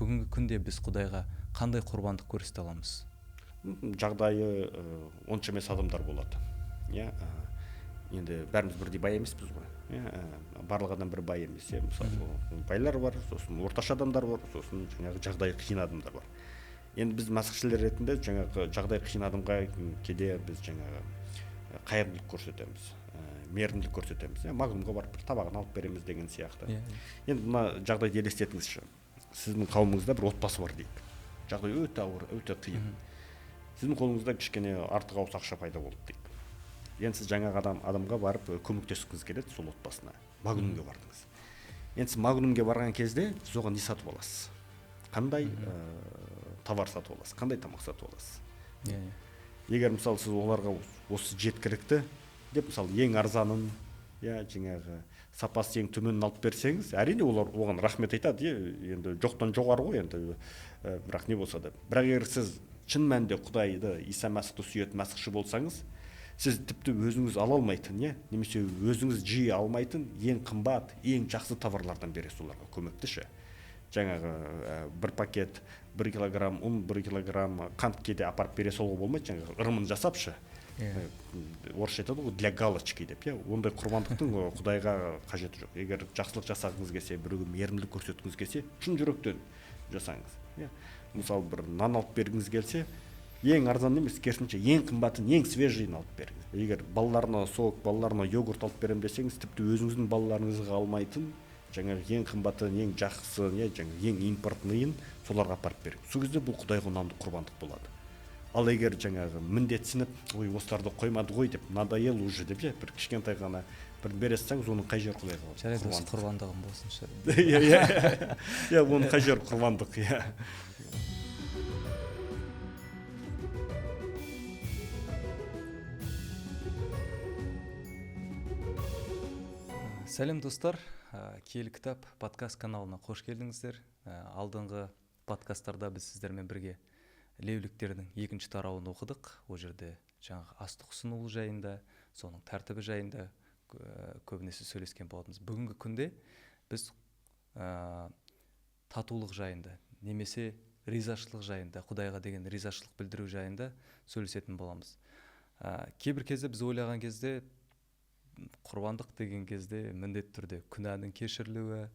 бүгінгі күнде біз Құдайға қандай құрбандық көрсете аламыз? Жағдайы онша емес адамдар болады. Енді бәріміз бірдей бай емеспіз ғой. Барлық адам бір бай емес. Мысалы, байлар бар, сосын орташа адамдар бар, сосын жаңағы жағдайы қиын адамдар бар. Енді біз мәсіхшілер ретінде жаңағы жағдайы қиын адамға кейде біз жаңағы қайырымдылық көрсетеміз, мейірімділік көрсетеміз. Магнумға барып бір табағын алып береміз деген сияқты. Енді мына жағдайды елестетіңізші. Сіздің қауымыңызда бір отбасы бар дейік. Жағдай өте ауыр, өте қиын. Сіздің қолыңызда кішкене артық ауыс ақша пайда болды дейік. Енді сіз жаңағы адамға барып көмектескіңіз келеді сол отбасына. Магнумге бардыңыз. Енді сіз Магнумге барған кезде сіз оған не сатып аласыз? Қандай товар сатып аласыз? Қандай тамақ сатып аласыз? Егер мысалы сіз оларға осы жеткілікті деп мысалы ең арзанын, жаңағы сапасы ең төменін алып берсеңіз, әрине олар оған рахмет айтады. Енді жоқтан жоғары ғой енді. Бірақ не болса да. Бірақ егер сіз шын мәнінде Құдайды, Иса Мәсіхті сүйетін мәсіхші болсаңыз, сіз тіпті өзіңіз ала алмайтын, немесе өзіңіз жиі алмайтын ең қымбат, ең жақсы товарлардан бересіз оларға көмектіші. Жаңағы бір пакет, 1 килограмм ұн, 1 килограмм қант кейде апарып бере салуға болмайды, жаңағы ырымын жасапшы. Орысша айтады ғой, для галочки деп. Ондай құрбандықтың Құдайға қажеті жоқ. Егер жақсылық жасағыңыз келсе, біреуге мейірімділік көрсеткіңіз келсе, шын жүректен жасаңыз. Мысалы бір нан алып бергіңіз келсе, ең арзан емес, керісінше ең қымбатын, ең свежийін алып беріңіз. Егер балаларына сок, балаларына йогурт алып берем десеңіз, тіпті өзіңіздің балаларыңызға алмайтын, жаңағы ең қымбатын, ең жақсы, жаңағы ең импортныйын соларға апарып беріңіз. Сол кезде бұл Құдайға ұнамды құрбандық болады. Ал егер жаңағы міндетсініп, ой, осыларды қоймады ғой деп, надоел уже деп, бір кішкентай ғана бір бере салсаңыз, оның қай жер Құдайға болады? Жарайды, осы құрбандығым болсыншы. Оның қай жер құрбандық, Сәлем достар, Киелі кітап подкаст каналына қош келдіңіздер. Алдыңғы подкасттарда біз сіздермен бірге Леуліктердің екінші тарауын оқыдық. Ол жерде жаңағы астық ұсынуы жайында, соның тәртібі жайында көбінесе сөйлескен болатынбыз. Бүгінгі күнде біз татулық жайында, немесе ризашылық жайында, Құдайға деген ризашылық білдіру жайында сөйлесетін боламыз. Кейбір кезде біз ойлаған кезде құрбандық деген кезде міндетті түрде күнәнің кешірілуі,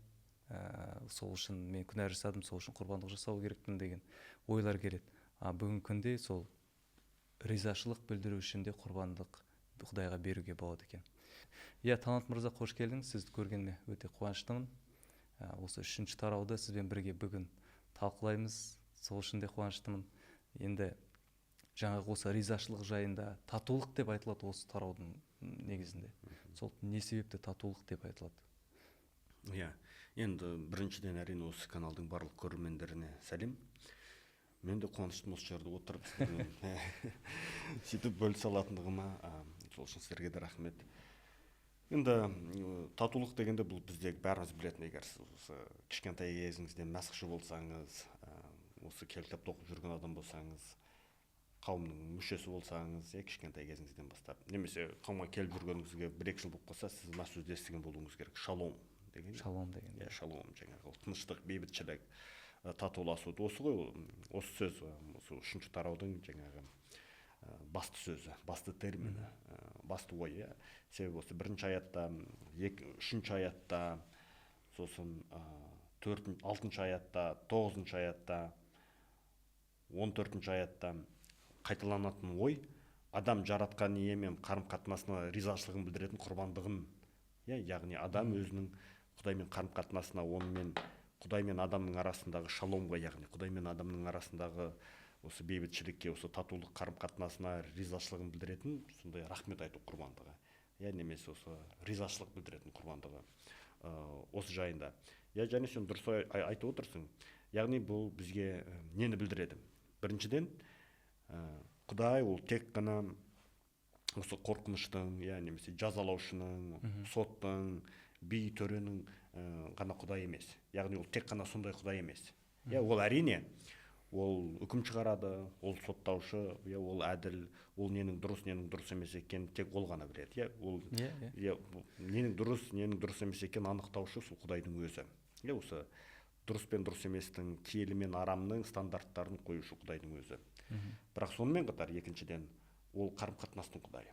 сол үшін мен күнә жасадым, сол үшін құрбандық жасау керекпін деген ойлар келеді. Бүгінгі күнде сол ризашылық білдіру үшін де құрбандық Құдайға беруге болады екен. Талант мырза, қош келдіңіз. Сізді көргеніме өте қуаныштымын. Осы 3-ші тарауды сізбен бірге бүгін талқылаймыз. Сол үшін де қуаныштымын. Енді жаңағы осы ризашылық жайында татулық деп айтылады осы тараудың негізінде. Сол не себепті татулық деп айтылады? Енді біріншіден әрине осы каналдың барлық көрермендеріне сәлем. Мен де қуаныштымын осы жерде отырып сөйтіп бөлісе алатындығыма, сол үшін сіздерге де рахмет. Енді татулық дегенде бұл бізде бәріміз білетін. Егер сіз кішкентай кезіңізден мәсіхші болсаңыз, осы кітапты оқып жүрген адам болсаңыз, қауымның мүшесі болсаңыз, кішкентай кезіңізден бастап, немесе қауымға келіп жүргеніңізге 1-2 жыл болып қалса, сіз мына сөзді естіген болуыңыз керек. Шалом деген. Шалом деген. Шалом, жаңағы тыныштық, бейбітшілік, татуласу. Осы ғой, осы сөз, осы 3-ші тараудың жаңағы басты сөзі, басты термині, басты ойы. Себебі осы 1-ші аятта, 3-ші аятта, сосын 6-ші аятта, 9-ші аятта, 14-ші аятта қайталанатын ой, адам жаратқан иемен қарым-қатынасына ризашылығын білдіретін құрбандығын, яғни адам өзінің Құдаймен қарым-қатынасына, онымен Құдай мен адамның арасындағы шаломға, яғни Құдай мен адамның арасындағы осы бейбітшілікке, осы татулық қарым-қатынасына ризашылығын білдіретін сондай рахмет айту құрбандығы, немесе осы ризашылық білдіретін құрбандығы осы жайында. Және сен дұрыс айтып отырсың. Яғни бұл бізге нені білдіреді? Біріншіден, Құдай ол тек қана осы қорқыныштың, немесе жазалаушының, соттың, би төренің ғана Құдай емес. Яғни ол тек қана сондай Құдай емес. Ол әрине, ол үкім шығарады, ол соттаушы, ол әділ, ол ненің дұрыс емес екенін тек ол ғана біледі. Ол ненің дұрыс емес екенін анықтаушы сол Құдайдың өзі. Осы дұрыс пен дұрыс еместің, киелі мен арамның стандарттарын қоюшы Құдайдың өзі. Бірақ сонымен қатар екіншіден ол қарым қатынастың Құдайы.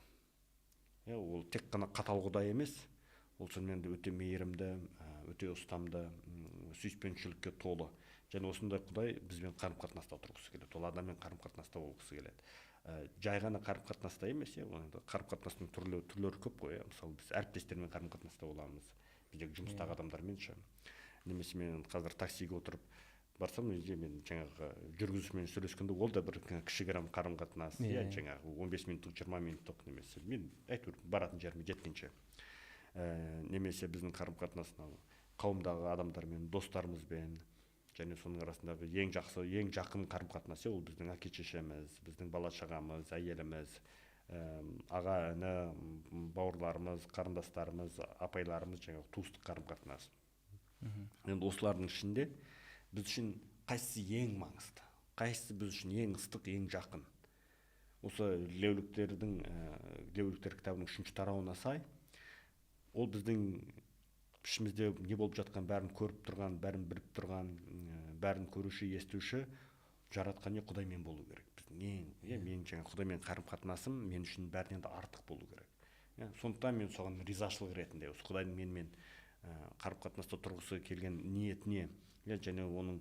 Ол тек қана қатал Құдай емес, ол сонымен де өте мейірімді, өте ұстамды, сүйіспеншілікке толы. Және осындай Құдай бізбен қарым қатынаста тұрғысы келеді. Ол адаммен қарым қатынаста болғысы келеді. Жай ғана қарым қатынаста емес, қарым қатынастың түрлері көп қой. Мысалы біз әріптестермен қарым қатынаста боламыз, біздегі жұмыстағы адамдармен ше. Немесе мен қазір таксиге отырып барсам, мен жаңағы жүргізушімен сөйлескенде ол да бір кішігірім қарым қатынас, жаңағы 15 минуттық, 20 минуттық немесе мен әйтеуір баратын жеріме жеткенше. Немесе біздің қарым қатынасына қауымдағы адамдармен, достарымызбен, және соның арасындағы ең жақсы, ең жақын қарым қатынасы ол біздің әке шешеміз, біздің бала шағамыз, әйеліміз, аға іні, бауырларымыз, қарындастарымыз, апайларымыз, жаңағы туыстық қарым қатынас. Енді осылардың ішінде біз үшін қайсысы ең маңызды, қайсысы біз үшін ең ыстық, ең жақын? Осы Леуліктер кітабының 3-ші тарауына сай, ол біздің ішімізде не болып жатқан бәрін көріп тұрған, бәрін біліп тұрған, бәрін көруші, естуші жаратқан не Құдаймен болу керек. Мен жаңа Құдаймен қарым қатынасым мен үшін бәрінен де артық болу керек. Сондықтан мен соған ризашылық ретінде осы Құдайдың менімен қарым қатынаста тұрғысы келген ниетіне, және оның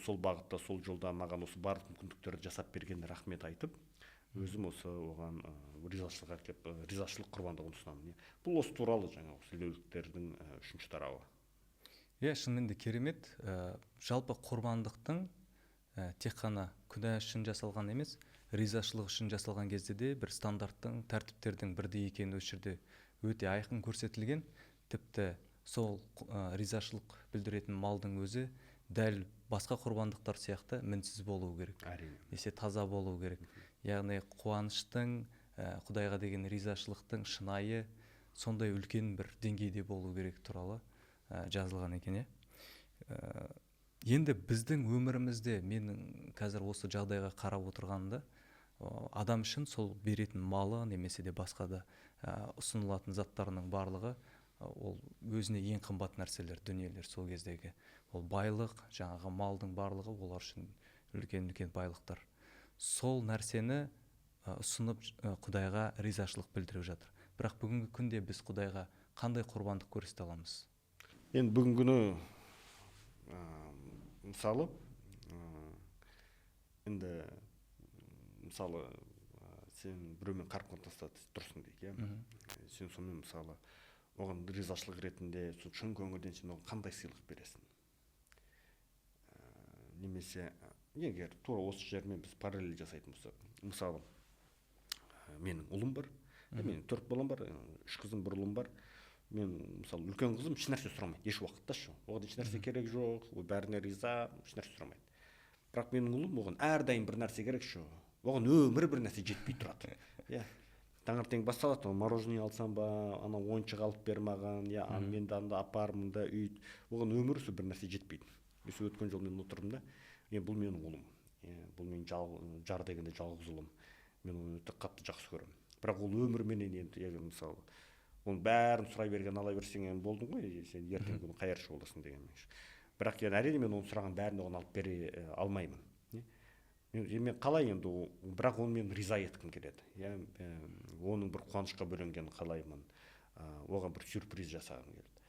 сол бағытта, сол жолда маған осы барлық мүмкіндіктерді жасап бергеніне рахмет айтып, өзім осы оған ризашылық құрбандығын ұсынамын. Бұл осы туралы жаңа осы Леуліктердің 3-ші тарауы. Шынымен де керемет. Жалпы құрбандықтың тек қана күнә үшін жасалған емес, ризашылық үшін жасалған кезде де бір стандарттың, тәртіптердің бірдей екені осы жерде өте айқын көрсетілген. Тіпті сол ризашылық білдіретін малдың өзі дәл басқа құрбандықтар сияқты мінсіз болу керек. Несе таза болу керек. Яғни қуаныштың, Құдайға деген ризашылықтың шынайы сондай үлкен бір деңгейде болу керек туралы жазылған екен. Енді біздің өмірімізде менің қазір осы жағдайға қарап отырғанымда, адам үшін сол беретін малы немесе де басқа да ұсынылатын заттарының барлығы ол өзіне ең қымбат нәрселер, дүниелер сол кездегі. Ол байлық, жаңағы малдың барлығы олар үшін үлкен байлықтар. Сол нәрсені ұсынып Құдайға ризашылық білдіріп жатыр. Бірақ бүгінгі күнде біз Құдайға қандай құрбандық көрсете аламыз? Енді бүгінгі күні мысалы сен біреумен қарым қатынаста тұрсың дейік, сен сонымен мысалы оған ризашылық ретінде шын көңілден сен оған қандай сыйлық бересің? Немесе егер тура осы жермен біз параллель жасайтын болсақ, мысалы менің ұлым бар, менің 4 балам бар, 3 қызым, 1 ұлым бар. Мен мысалы үлкен қызым еш нәрсе сұрамайды, еш уақытта оған еш нәрсе керек жоқ, ол бәріне риза, еш нәрсе сұрамайды. Бірақ менің ұлым оған әрдайым бір нәрсе керек, оған өмірі бір нәрсе жетпей тұрады. Таңертең басталады, мороженое алсам ба, ана ойыншық алып бер маған, мен де анда апар, мында үйт, оған өмірі бір нәрсе жетпейді. Өткен жолы мен отырдым да, бұл менің ұлым, бұл менің жар дегенде жалғыз ұлым, мен оны өте қатты жақсы көремін. Бірақ ол өмірменен енді мысалы оның бәрін сұрай берген ала берсең болдың ғой, сен ертең күні қайыршы боласың деген. Бірақ әрине мен оны сұраған бәрін оған алып бере алмаймын. Мен қалай енді, бірақ оны мен риза еткім келеді. Оның бір қуанышқа бөленгенін қалаймын, оған бір сюрприз жасағым келеді.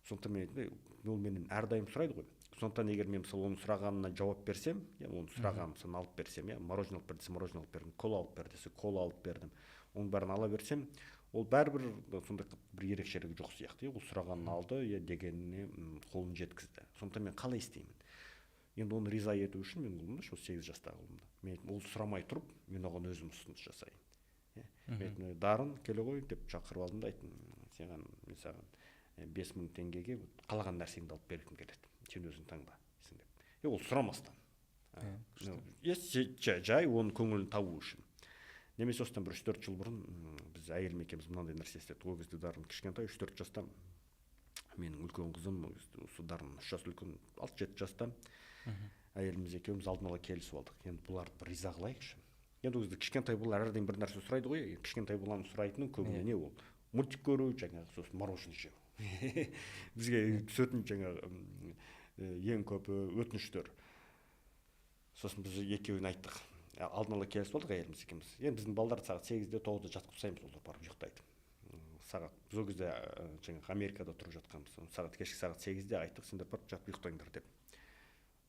Сондықтан ол менен әрдайым сұрайды ғой. Сондықтан егер мен мысалы оның сұрағанына жауап берсем, оның сұрағанын алып берсем, мороженое алып бер десе мороженое алып бердім, кола алып бер десе кола алып бердім, оның бәрін ала берсем, ол бәрібір сондай бір ерекшелігі жоқ сияқты. Ол сұрағанын алды, дегеніне қолын жеткізді. Сондықтан мен қалай істеймін? Енді оны риза ету үшін мен ұлымда, 8 жастағы ұлымда, мен ол сұрамай тұрып, мен оған өзім ұсыныс жасайын. Мен дарын келе ғой деп шақырып алдым да айттым, мен саған 5.000 теңгеге қалаған нәрсеңді алып бергім келеді. Сен өзің таңда. Ол сұрамастан. Жай оның көңілін табу үшін. Немесе осыдан бір 3-4 жыл бұрын біз әйелім екеуміз мынандай нәрсе істедік. Ол кезде Дарын кішкентай 3-4 жаста, менің үлкен қызым, осы Дарын 3 жас үлкен, 6-7 жаста. Әйеліміз екеуміз алдын ала келісіп алдық. Енді бұларды бір риза қылайықшы. Енді ол кезде кішкентай балалар әрдайым бір нәрсе сұрайды ғой. Кішкентай баланың сұрайтыны көбіне не ол? Мультик көру, жаңағы сосын мороженое жеу. Бізге түсетін жаңағы ең көп өтініштер. Сосын біз екеуіне айттық, алдын ала келісіп алдық әйеліміз екеуміз. Енді біздің балдар сағат 8-де 9-да жатып тастаймыз, олар барып ұйықтайды. Сағат біз ол кезде жаңағы Америкада тұрып жатқанбыз. Сағат кешкі сағат 8-де айттық, сендер барып жатып ұйықтаңдар деп.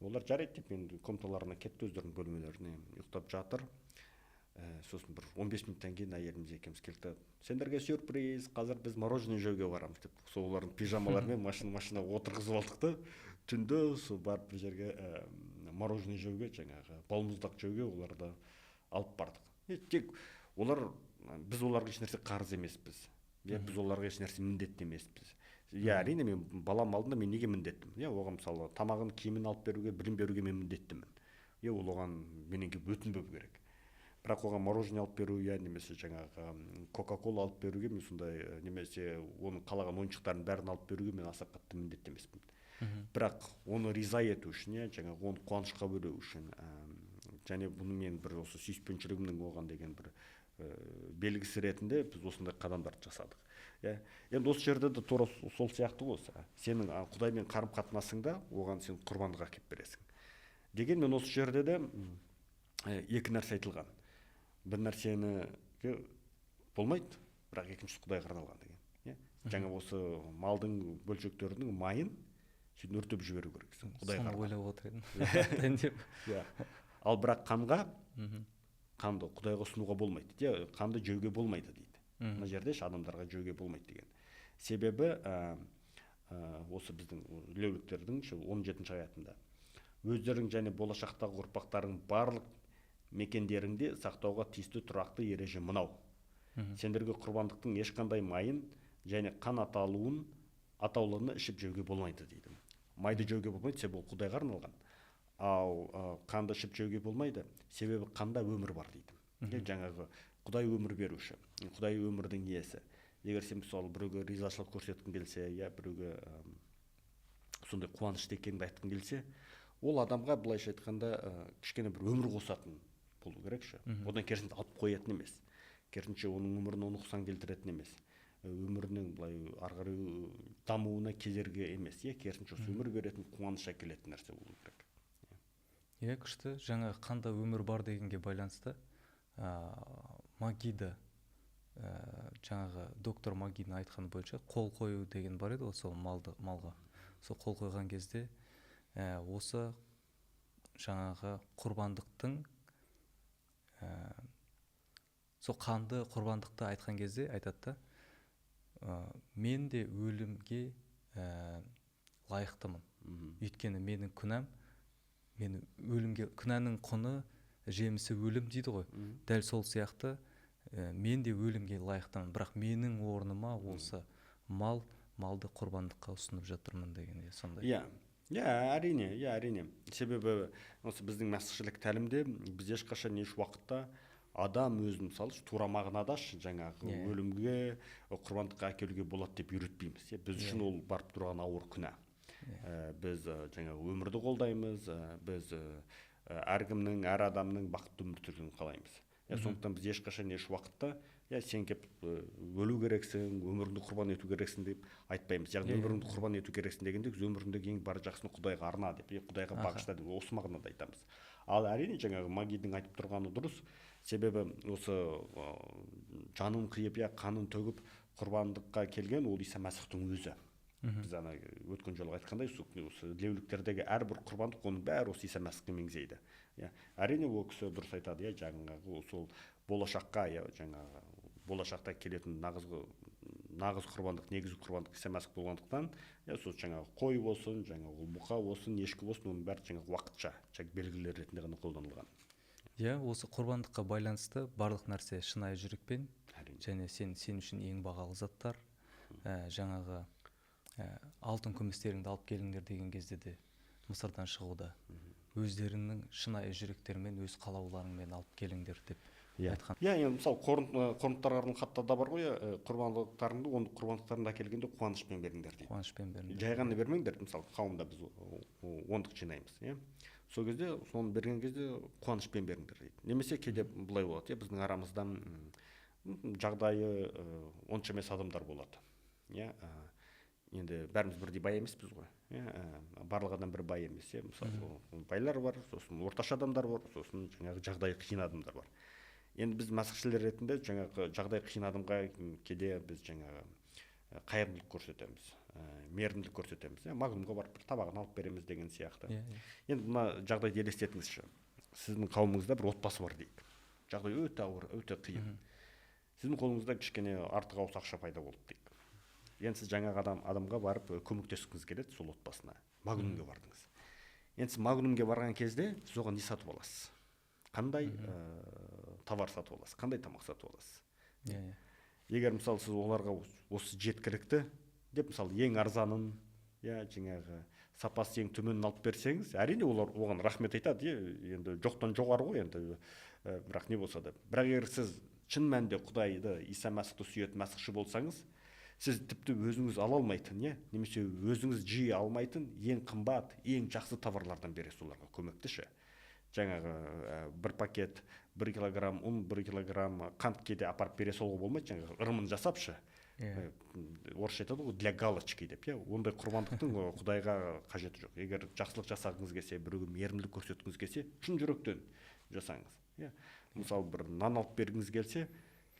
Олар жарайды деп енді комнаталарына кетті, өздерінің бөлмелеріне ұйықтап жатыр. Сосын бір 15 минуттан кейін әйеліміз екеуміз келді. Сендерге сюрприз, қазір біз мороженое жеуге барамыз деп. Сол олардың пижамаларымен машина отырғызып алдық та, түнде сол барып бір жерге мороженое жеуге, жаңағы балмұздақ жеуге оларды алып бардық. Тек олар, біз оларға еш нәрсе қарыз емеспіз. Біз оларға еш нәрсе міндетті емеспіз. Әрине мен балам алдында мен неге міндеттімін? Оған мысалы тамағын, киімін алып беруге, білім беруге мен міндеттімін. Ол оған менен өтінбеу керек. Бірақ оған мороженое алып беру, немесе жаңағы кока-кола алып беруге мен сондай, немесе оның қалаған ойыншықтарын бәрін алып беруге мен аса қатты міндетті емеспін. Бірақ оны риза ету үшін, жаңағы оны қуанышқа бөлеу үшін, және бұны мен бір осы сүйіспеншілігімнің оған деген бір белгісі ретінде біз осындай қадамдарды жасадық. Енді осы жерде де тура сол сияқты осы. Сенің Құдаймен қарым-қатынасыңда оған сен құрбандық әкеліп бересің. Дегенмен осы жерде де екі нәрсе айтылған. Бір нәрсені болмайды, бірақ екіншісі Құдайға арналған деген. Жаңа осы малдың бөлшектерінің майын сен өртеп жіберу керексің. Соны ойлап отыр едім. Ал бірақ қанды Құдайға ұсынуға болмайды. Қанды жеуге болмайды дейді. Мына жерде адамдарға жеуге болмайды деген. Себебі осы біздің леуліктердің 17 аятында өздерің және болашақтағы ұрпақтарың барлық мекендеріңде сақтауға тиісті тұрақты ереже мынау. Сендерге құрбандықтың ешқандай майын және қан атаулыны ішіп жеуге болмайды дейді. Майды жеуге болмайды, себебі ол Құдайға арналған. Ал қанды ішіп жеуге болмайды, себебі қанда өмір бар дейді. Жаңағы Құдай өмір беруші, Құдай өмірдің иесі. Егер сен мысалы біреуге ризашылық көрсеткің келсе, біреуге сондай қуанышты екеніңді айтқың келсе, ол адамға былайша айтқанда кішкене бір өмір қосатын болу керекші. Одан керісінше алып қоятын емес. Керісінше оның өміріне нұқсан келтіретін емес. Өмірінің былай ары қарай дамуына кедергі емес. Керісінше осы өмір беретін, қуаныш әкелетін нәрсе болу керек. Күшті. Жаңа қанда өмір бар дегенге байланысты Магида, жаңағы доктор Магидің айтқаны бойынша қол қою деген бар еді ғой, сол малға. Сол қол қойған кезде осы жаңағы құрбандықтың сол қанды құрбандықты айтқан кезде айтады да, мен де өлімге лайықтымын. Өйткені менің күнәм, мен өлімге, күнәнің құны, жемісі өлім дейді ғой. Дәл сол сияқты мен де өлімге лайықтымын, бірақ менің орныма осы малды құрбандыққа ұсынып жатырмын деген сондай. Әрине. Себебі осы біздің мәсіхшілік тәлімде біз ешқашан еш уақытта адам өзін мысалы тура мағынада жаңағы өлімге құрбандыққа әкелуге болады деп үйретпейміз. Біз үшін ол барып тұрған ауыр күнә. Біз жаңағы өмірді қолдаймыз, біз әркімнің, әр адамның бақытты өмір сүруін қалаймыз. Сондықтан біз ешқашан еш уақытта сен келіп өлу керексің, өміріңді құрбан ету керексің деп айтпаймыз. Яғни өміріңді құрбан ету керексің дегенде біз өміріңдегі ең бар жақсыны Құдайға арна деп, Құдайға бағышта деп осы мағынада айтамыз. Ал әрине жаңағы Магидің айтып тұрғаны дұрыс. Себебі осы жанын қиып, қанын төгіп құрбандыққа келген ол Иса Мәсіхтің өзі. Біз өткен жолы айтқандай, осы леуліктердегі әрбір құрбандық оның бәрі осы Иса Мәсіхке меңзейді. Әрине ол кісі дұрыс айтады, жаңағы сол болашаққа, жаңағы болашақта келетін нағыз құрбандық, негізгі құрбандық Иса Мәсіх болғандықтан, сол жаңағы қой болсын, жаңағы бұқа болсын, ешкі болсын, оның бәрі жаңағы уақытша белгілер ретінде ғана қолданылған. Осы құрбандыққа байланысты барлық нәрсе шынайы жүрекпен, және сен үшін ең бағалы заттар, жаңағы алтын күмістеріңді алып келіңдер деген кезде де Мысырдан шығуда өздерінің шынайы жүректерімен, өз қалауларыңмен алып келіңдер деп айтқан. Енді мысалы Коринттарға арналған хатта да бар ғой, құрбандықтарыңды, оны құрбандықтарыңды әкелгенде қуанышпен беріңдер дейді. Қуанышпен беріңдер. Жай ғана бермеңдер, мысалы қауымда біз ондық жинаймыз. Сол кезде, соны берген кезде қуанышпен беріңдер дейді. Немесе кейде былай болады, біздің арамыздан жағдайы онша емес адамдар болады. енді бәріміз бірдей бай емеспіз ғой, барлық адам бір бай емес, мысалы байлар бар, сосын орташа адамдар бар, сосын жаңағы жағдайы қиын адамдар бар. Енді біз мәсіхшілер ретінде жаңағы жағдай қиын адамға кейде біз жаңағы қайырымдылық көрсетеміз, мейірімділік көрсетеміз, магнумға барып бір табағын алып береміз деген сияқты. Енді мына жағдайды елестетіңізші, сіздің қауымыңызда бір отбасы бар дейік, жағдай өте ауыр, өте қиын. Сіздің қолыңызда кішкене артық ауыс ақша пайда болды дейік. Енді сіз жаңағы адамға барып көмектескіңіз келеді, сол отбасына магнумге бардыңыз. Енді сіз магнумге барған кезде сіз оған не сатып аласыз? Қандай товар сатып аласыз? Қандай тамақ сатып аласыз? Егер мысалы сіз оларға осы жеткілікті деп мысалы ең арзанын, жаңағы сапасы ең төменін алып берсеңіз, әрине олар оған рахмет айтады, енді жоқтан жоғары ғой енді, бірақ не болса да. Бірақ егер сіз шын мәнінде Құдайды, Иса Мәсіхті сүйетін мәсіхші болсаңыз, сіз тіпті өзіңіз ала алмайтын, немесе өзіңіз жиі алмайтын ең қымбат, ең жақсы товарлардан бересіз оларға көмектіші. Жаңағы бір пакет, 1 килограмм ұн, 1 килограмм қант кейде апарып бере салуға болмайды, жаңағы ырымын жасапшы. Орысша айтады ғой, для галочки деп, ондай құрбандықтың Құдайға қажеті жоқ. Егер жақсылық жасағыңыз келсе, біреуге мейірімділік көрсеткіңіз келсе, шын жүректен жасаңыз. Мысалы бір нан алып бергіңіз келсе,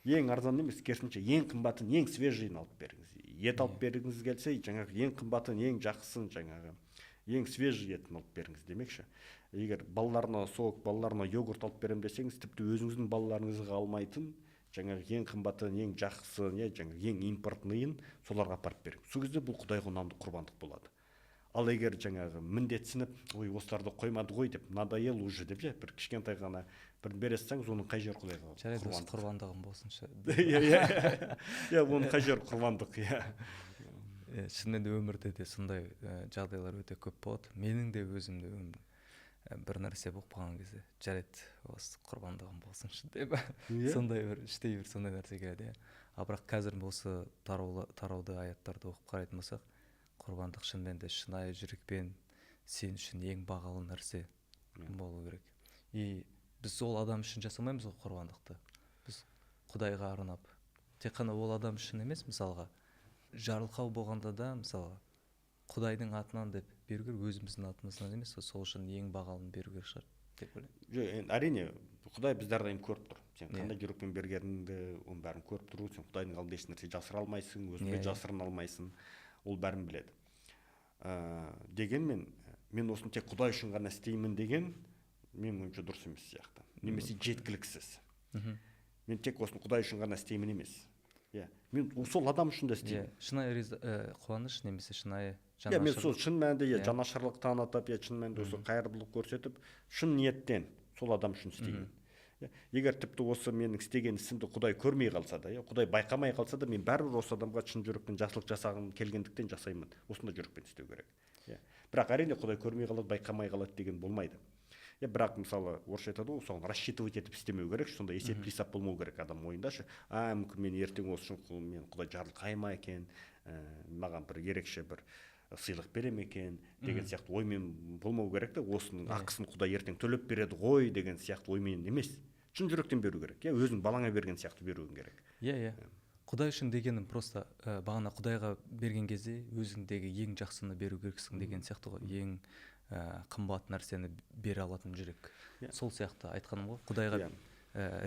ең арзан емес, керісінше ең қымбатын, ең свежийін алып беріңіз. Ет алып бергіңіз келсе, жаңағы ең қымбатын, ең жақсысын, жаңағы ең свежий етін алып беріңіз демекші. Егер балаларына сок, балаларына йогурт алып берем десеңіз, тіпті өзіңіздің балаларыңызға алмайтын, жаңағы ең қымбатын, ең жақсысын, жаңағы ең импортныйын соларға апарып беріңіз. Сол кезде бұл Құдайға ұнамды құрбандық болады. Ал егер жаңағы міндетсініп, ой, осыларды қоймады ғой деп, надоел уже деп, бір кішкентай ғана бір бере салсаңыз, оның қай жер Құдайға құрбандық? Құрбандығым болсыншы. Оның қай жер құрбандық, Шынымен де өмірде де сондай жағдайлар өте көп болады. Менің де өзімде бір нәрсе болып қалған кезде, жарайды, осы құрбандығым болсыншы деп, сондай бір іштей бір сондай нәрсе келеді. Бірақ қазір осы тарауды аяттарды оқып қарайтын болсақ, құрбандық шынымен де шынайы жүрекпен сен үшін ең бағалы нәрсе болу керек. И біз ол адам үшін жасамаймыз ғой құрбандықты. Біз Құдайға арнап, тек қана ол адам үшін емес, мысалға жарылқау болғанда да, мысалы Құдайдың атынан деп беру керек, өзіміздің атымыздан емес, сол үшін ең бағалын беру керек шығар деп ойлаймын. Әрине, Құдай бізді әрдайым көріп тұр. Сен қандай жүрекпен бергеніңді, оның бәрін көріп тұру, сен Құдайдың алдында еш нәрсе жасыра алмайсың, өзіңе жасырына алмайсың, ол бәрін біледі. Дегенмен, мен осыны тек Құдай үшін ғана істеймін деген, менің ойымша дұрыс емес сияқты. Немесе жеткіліксіз. Мен тек осыны Құдай үшін ғана істеймін емес. Мен сол адам үшін де істеймін. Шынайы қуаныш немесе шынайы жанашырлық. Мен сол шын мәнінде жанашырлық танытып, шын мәнінде осы қайырымдылық көрсетіп, шын ниеттен сол адам үшін істеймін. Егер тіпті осы менің істеген ісімді Құдай көрмей қалса да, Құдай байқамай қалса да, мен бәрібір осы адамға шын жүрекпен жақсылық жасағым келгендіктен жасаймын. Осындай жүрекпен істеу керек. Бірақ әрине Құдай көрмей қалады, байқамай қалады деген болмайды. Бірақ мысалы орысша айтады ғой, соған рассчитывать етіп істемеу керек, сонда есеп қисап болмау керек адам ойындашы. Мүмкін мен ертең осы үшін мен Құдай жарылқай екен, маған бір ерекше бір сыйлық бере ме екен деген сияқты оймен болмау керек те, осының ақысын Құдай ертең төлеп береді ғой деген сияқты оймен емес. Шын жүректен беру керек. Өзің балаңа берген сияқты беруің керек. Құдай үшін дегенім просто бағана Құдайға берген кезде өзіңдегі ең жақсыны беру керексің деген сияқты ғой. Ең қымбат нәрсені бере алатын жүрек. Сол сияқты айтқаным ғой. Құдайға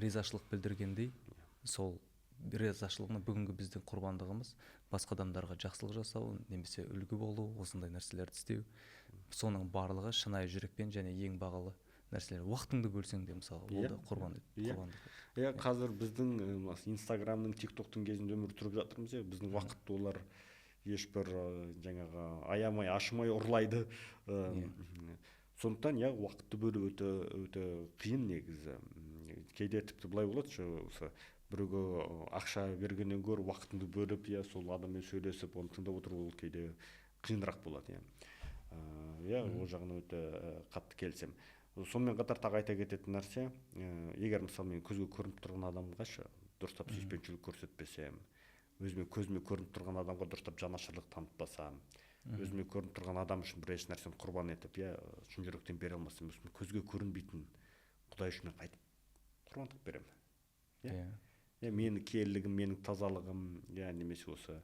ризашылық білдіргендей, сол ризашылығына бүгінгі біздің құрбандығымыз басқа адамдарға жақсылық жасау, немесе үлгі болу, осындай нәрселерді істеу. Соның барлығы шынайы жүрекпен және ең бағалы нәрселер. Уақытыңды бөлсең де мысалы, ол да құрбандық. Қазір біздің Инстаграмның, ТикТоктың кезінде өмір сүріп жатырмыз, біздің уақытты олар ешбір жаңағы аямай, ашымай ұрлайды. Сондықтан уақытты бөлу өте қиын негізі. Кейде тіпті былай болады, біреуге ақша бергеннен гөрі уақытыңды бөліп, сол адаммен сөйлесіп, оны тыңдап отыру ол кейде қиынырақ болады. Ол жағынан өте қатты келісем. Сонымен қатар тағы айта кететін нәрсе, егер мысалы мен көзге көрініп тұрған адамға дұрыстап сүйіспеншілік көрсетпесем, өзіме көзіме көрініп тұрған адамға дұрыстап жанашырлық танытпасам, өзіме көрініп тұрған адам үшін бір еш нәрсені құрбан етіп, шын жүректен бере алмасам, көзге көрінбейтін Құдай үшін қайтып құрбандық беремін. Менің киелілігім, менің тазалығым, немесе осы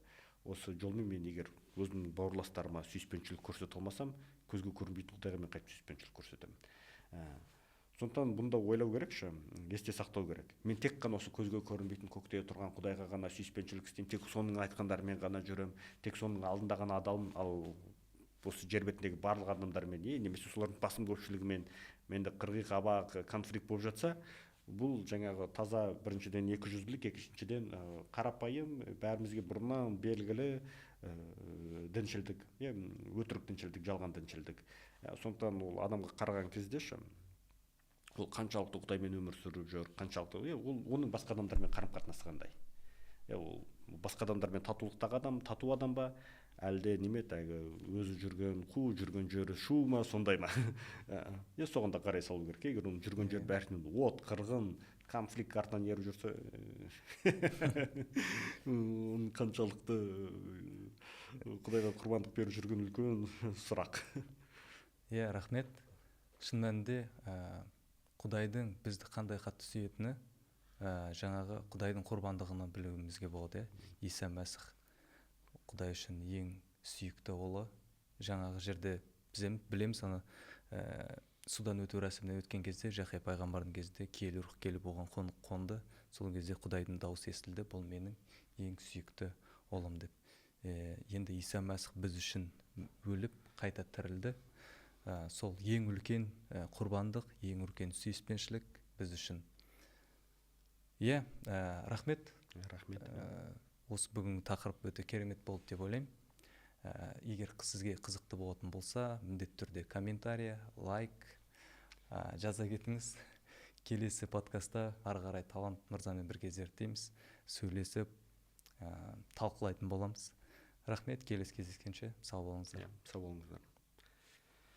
осы жолмен мен егер өзімнің бауырластарыма сүйіспеншілік көрсете алмасам, көзге көрінбейтін құдайға мен қайтіп сүйіспеншілік көрсетемін. Сондықтан бұнда ойлау керек, есте сақтау керек. Мен тек қана осы көзге көрінбейтін көкте тұрған құдайға ғана сүйіспеншілік істеймін, тек соның айтқандарымен ғана жүремін, тек соның алдында ғана адалмын, ал осы жер бетіндегі барлық адамдармен немесе солардың басым көпшілігімен менде қырғи қабақ конфликт болып жатса, бұл жаңағы таза біріншіден екіжүзділік, екіншіден қарапайым бәрімізге бұрыннан белгілі діншілдік, өтірік діншілдік, жалған діншілдік. Сондықтан ол адамға қараған кезде ол қаншалықты Құдаймен өмір сүріп жүр, қаншалықты ол оның басқа адамдармен қарым қатынасы қандай. Ол басқа адамдармен тату адам ба, әлде неме өзі жүрген жүрген жері шу ма, сондай ма? Соған да қарай салу керек. Егер оның жүрген жері бәрінен от, қырғын, конфликт артынан еріп жүрсе, оның қаншалықты Құдайға құрбандық беріп жүрген үлкен сұрақ. Рахмет. Шын мәнінде Құдайдың бізді қандай қатты сүйетіні жаңағы Құдайдың құрбандығын білуімізге болады. Иса Мәсіх Құдай үшін ең сүйікті ұлы. Жаңағы жерде біз білеміз, ана судан өту рәсімінен өткен кезде Жақия пайғамбардың кезде киелі рух келіп оған қонды. Сол кезде Құдайдың дауысы естілді, бұл менің ең сүйікті ұлым деп. Енді Иса Мәсіх біз үшін өліп қайта тірілді. Сол ең үлкен құрбандық, ең үлкен сүйіспеншілік біз үшін. Рахмет. Рахмет. Осы бүгінгі тақырып өте керемет болды деп ойлаймын. Егер сізге қызықты болатын болса, міндетті түрде комментария, лайк жаза кетіңіз. Келесі подкастта ары қарай Талант мырзамен бірге зерттейміз, сөйлесіп, талқылайтын боламыз. Рахмет, келесі кездескенше сау болыңыздар. Сау болыңыздар.